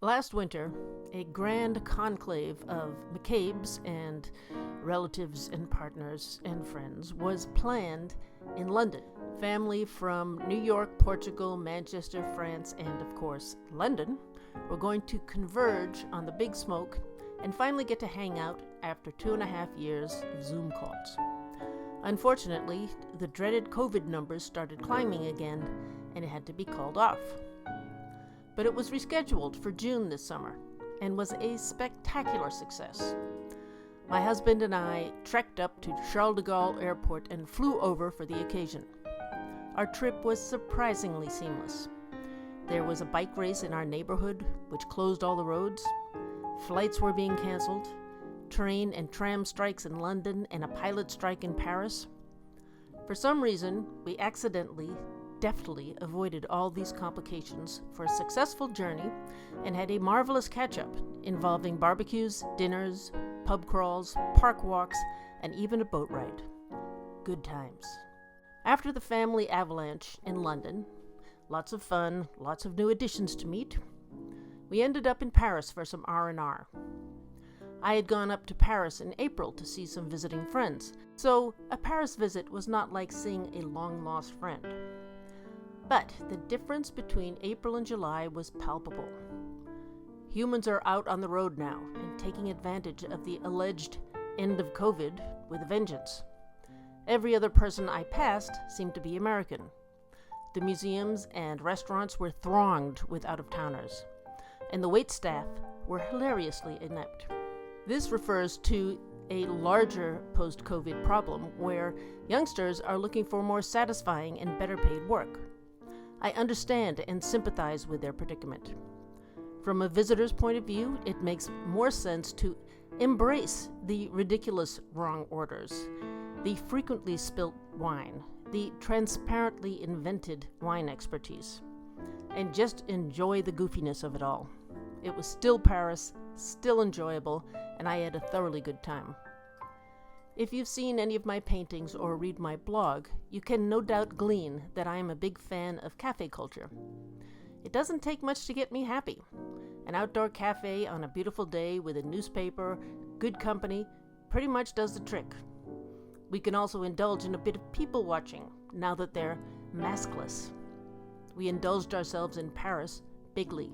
Last winter, a grand conclave of McCabe's and relatives and partners and friends was planned in London. Family from New York, Portugal, Manchester, France, and of course, London were going to converge on the Big Smoke and finally get to hang out after 2.5 years of Zoom calls. Unfortunately, the dreaded COVID numbers started climbing again and it had to be called off. But it was rescheduled for June this summer and was a spectacular success. My husband and I trekked up to Charles de Gaulle Airport and flew over for the occasion. Our trip was surprisingly seamless. There was a bike race in our neighborhood, which closed all the roads. Flights were being canceled, train and tram strikes in London, and a pilot strike in Paris. For some reason, we deftly avoided all these complications for a successful journey and had a marvelous catch-up involving barbecues, dinners, pub crawls, park walks, and even a boat ride. Good times. After the family avalanche in London, lots of fun, lots of new additions to meet, we ended up in Paris for some R&R. I had gone up to Paris in April to see some visiting friends, so a Paris visit was not like seeing a long-lost friend. But the difference between April and July was palpable. Humans are out on the road now and taking advantage of the alleged end of COVID with a vengeance. Every other person I passed seemed to be American. The museums and restaurants were thronged with out-of-towners, and the wait staff were hilariously inept. This refers to a larger post-COVID problem where youngsters are looking for more satisfying and better paid work. I understand and sympathize with their predicament. From a visitor's point of view, it makes more sense to embrace the ridiculous wrong orders, the frequently spilt wine, the transparently invented wine expertise, and just enjoy the goofiness of it all. It was still Paris, still enjoyable, and I had a thoroughly good time. If you've seen any of my paintings or read my blog, you can no doubt glean that I am a big fan of cafe culture. It doesn't take much to get me happy. An outdoor cafe on a beautiful day with a newspaper, good company, pretty much does the trick. We can also indulge in a bit of people watching now that they're maskless. We indulged ourselves in Paris bigly.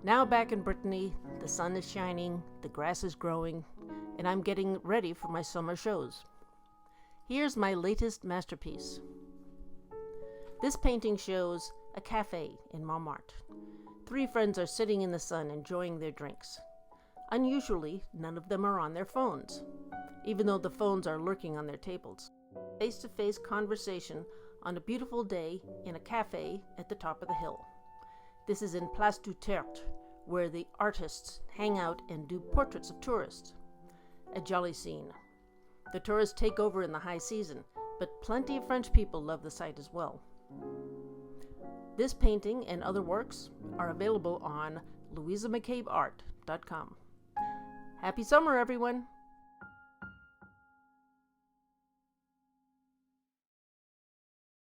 Now back in Brittany, the sun is shining, the grass is growing, and I'm getting ready for my summer shows. Here's my latest masterpiece. This painting shows a cafe in Monmartre. 3 friends are sitting in the sun enjoying their drinks. Unusually, none of them are on their phones, even though the phones are lurking on their tables. Face-to-face conversation on a beautiful day in a cafe at the top of the hill. This is in Place du Tertre, where the artists hang out and do portraits of tourists. A jolly scene. The tourists take over in the high season, but plenty of French people love the site as well. This painting and other works are available on louisamccabeart.com. Happy summer, everyone!